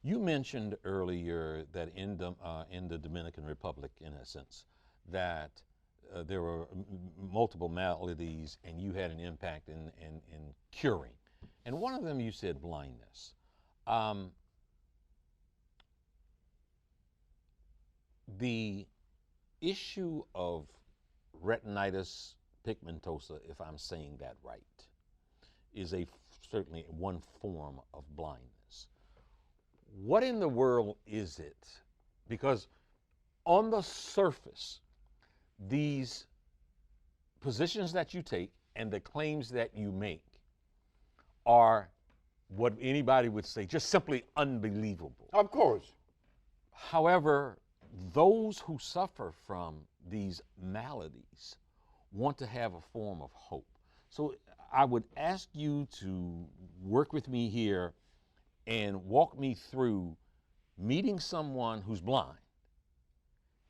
You mentioned earlier that in the Dominican Republic, in a sense, that there were multiple maladies and you had an impact in curing. And one of them you said blindness. Um, the issue of retinitis pigmentosa, if I'm saying that right, is certainly one form of blindness. What in the world is it? Because on the surface, these positions that you take and the claims that you make are what anybody would say just simply unbelievable. Of course. However, those who suffer from these maladies want to have a form of hope. So I would ask you to work with me here and walk me through meeting someone who's blind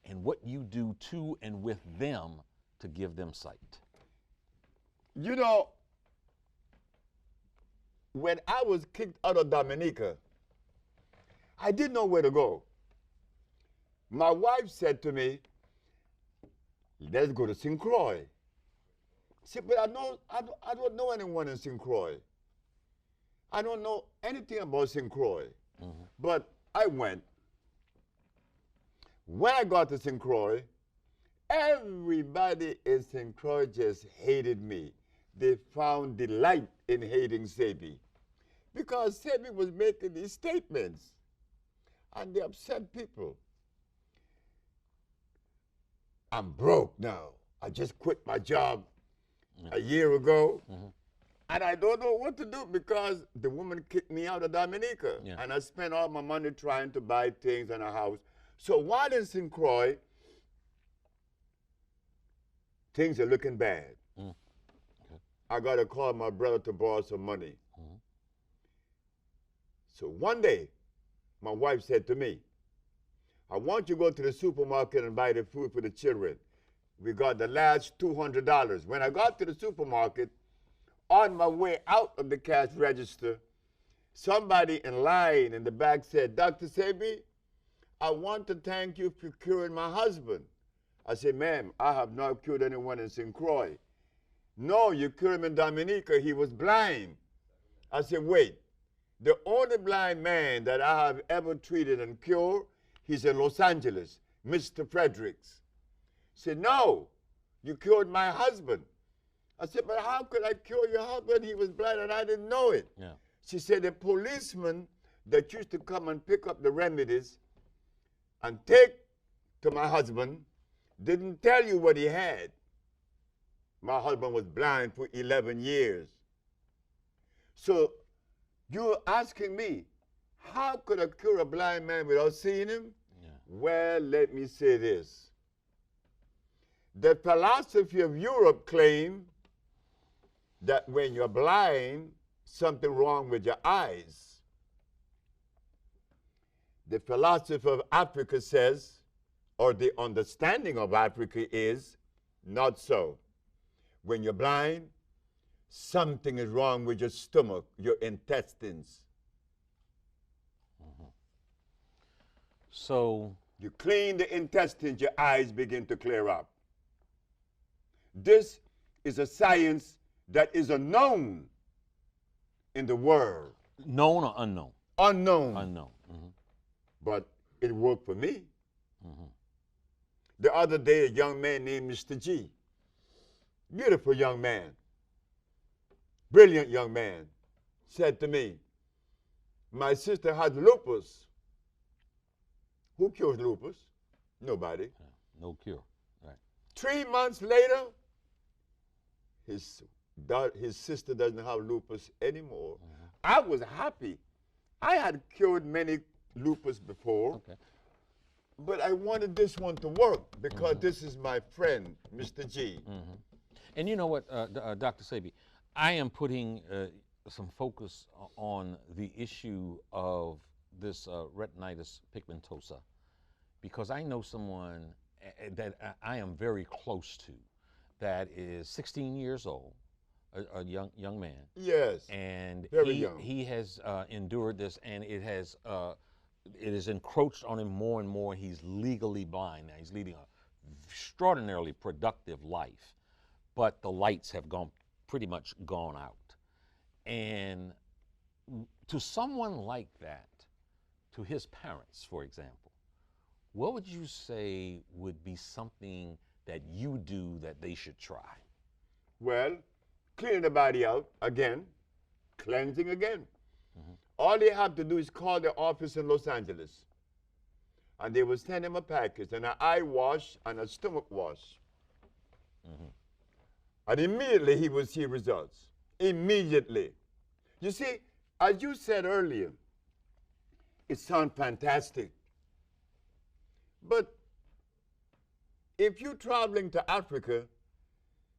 and what you do to and with them to give them sight. You know, when I was kicked out of Dominica, I didn't know where to go. My wife said to me, let's go to St. Croix. I said, but I don't know anyone in St. Croix. I don't know anything about St. Croix. Mm-hmm. But I went. When I got to St. Croix, everybody in St. Croix just hated me. They found delight in hating Sebi because Sebi was making these statements and they upset people. I'm broke now. I just quit my job a year ago. Mm-hmm. And I don't know what to do because the woman kicked me out of Dominica. Yeah. And I spent all my money trying to buy things and a house. So while in St. Croix, things are looking bad. Mm. Okay. I got to call my brother to borrow some money. Mm-hmm. So one day, my wife said to me, I want you to go to the supermarket and buy the food for the children. We got the last $200. When I got to the supermarket, on my way out of the cash register, somebody in line in the back said, Dr. Sebi, I want to thank you for curing my husband. I said, ma'am, I have not cured anyone in St. Croix. No, you cured him in Dominica. He was blind. I said, wait, the only blind man that I have ever treated and cured, he's in Los Angeles, Mr. Fredericks. He said, no, you cured my husband. I said, but how could I cure your husband? He was blind and I didn't know it. Yeah. She said, the policeman that used to come and pick up the remedies and take to my husband didn't tell you what he had. My husband was blind for 11 years. So you're asking me, how could I cure a blind man without seeing him? Yeah. Well, let me say this. The philosophy of Europe claimed that when you're blind, something wrong with your eyes. The philosophy of Africa says, or the understanding of Africa is, not so. When you're blind, something is wrong with your stomach, your intestines. Mm-hmm. So you clean the intestines, your eyes begin to clear up. This is a science that is unknown in the world. Known or unknown? Unknown. Unknown. Mm-hmm. But it worked for me. Mm-hmm. The other day, a young man named Mr. G, beautiful young man, brilliant young man, said to me, my sister has lupus. Who cures lupus? Nobody. Yeah, no cure. Right. 3 months later, his sister doesn't have lupus anymore. Mm-hmm. I was happy. I had cured many lupus before, okay, but I wanted this one to work because mm-hmm, this is my friend, Mr. G. Mm-hmm. And you know what, Dr. Sebi, I am putting some focus on the issue of this retinitis pigmentosa because I know someone that I am very close to that is 16 years old, a young man. Yes. And very young. He has endured this, and it has it is encroached on him more and more. He's legally blind now. He's leading a extraordinarily productive life, but the lights have pretty much gone out. And to someone like that, to his parents, for example, what would you say would be something that you do that they should try? Well, cleaning the body out again, cleansing again. All they have to do is call the office in Los Angeles, and they will send him a package, and an eye wash and a stomach wash. And immediately he will see results. Immediately. You see, as you said earlier, it sounds fantastic. But if you're traveling to Africa,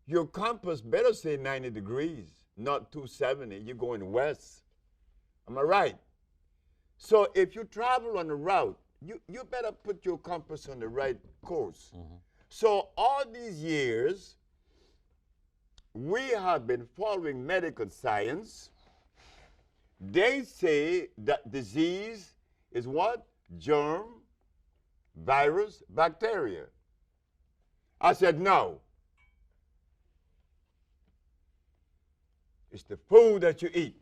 your compass better say 90 degrees, not 270. You're going west. Am I right? So if you travel on the route, you better put your compass on the right course. So all these years, we have been following medical science. They say that disease is what? Germ, virus, bacteria. I said no. It's the food that you eat.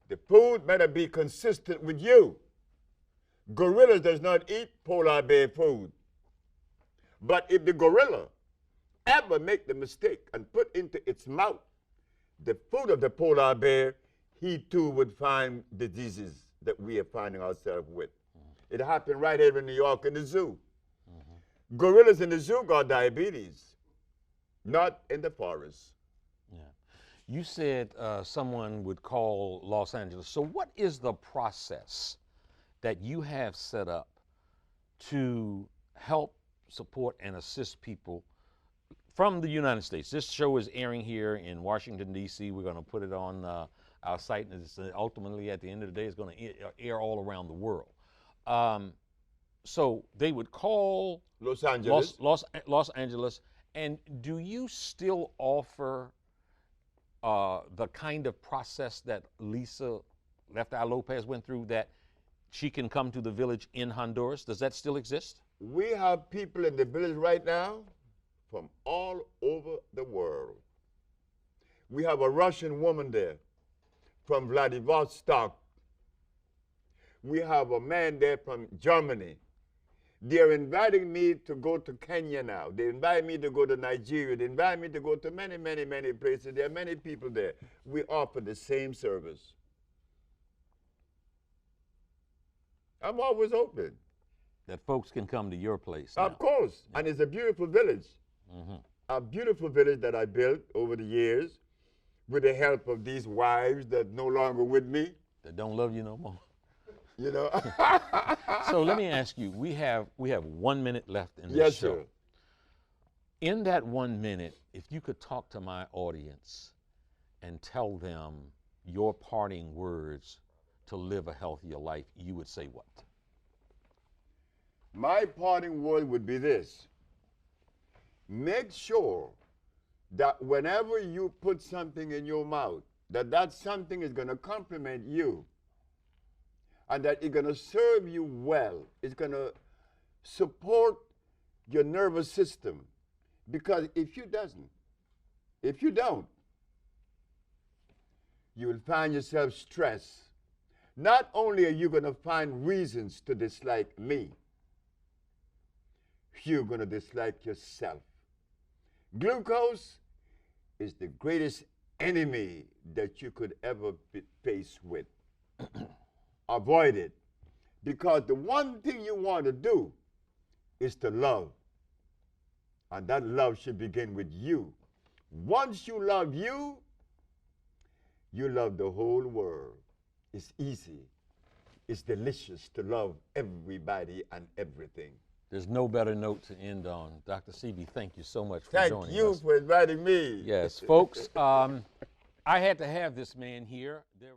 The food better be consistent with you. Gorillas does not eat polar bear food. But if the gorilla ever make the mistake and put into its mouth the food of the polar bear, he too would find the diseases that we are finding ourselves with. It happened right here in New York in the zoo. Gorillas in the zoo got diabetes, not in the forest. You said someone would call Los Angeles. So what is the process that you have set up to help support and assist people from the United States? This show is airing here in Washington, D.C. We're going to put it on our site, and ultimately at the end of the day, it's going to air all around the world. So they would call Los Angeles. Los Angeles. And do you still offer the kind of process that Lisa Left Eye Lopez went through, that she can come to the village in Honduras? Does that still exist? We have people in the village right now from all over the world. We have a Russian woman there from Vladivostok. We have a man there from Germany. They're inviting me to go to Kenya now. They invite me to go to Nigeria. They invite me to go to many, many, many places. There are many people there. We offer the same service. I'm always open. That folks can come to your place now. Of course. Yeah. And it's a beautiful village. A beautiful village that I built over the years with the help of these wives that no longer with me. That don't love you no more. You know. So let me ask you, we have 1 minute left in this yes, show. Sir. In that 1 minute, if you could talk to my audience and tell them your parting words to live a healthier life, you would say what? My parting word would be this. Make sure that whenever you put something in your mouth, that something is going to complement you, and that it's going to serve you well. It's going to support your nervous system. Because if you don't, you will find yourself stressed. Not only are you going to find reasons to dislike me, you're going to dislike yourself. Glucose is the greatest enemy that you could ever be faced with. Avoid it. Because the one thing you want to do is to love. And that love should begin with you. Once you love you, you love the whole world. It's easy. It's delicious to love everybody and everything. There's no better note to end on. Dr. Sebi, thank you so much for joining us. Thank you for inviting me. Yes, folks, I had to have this man here.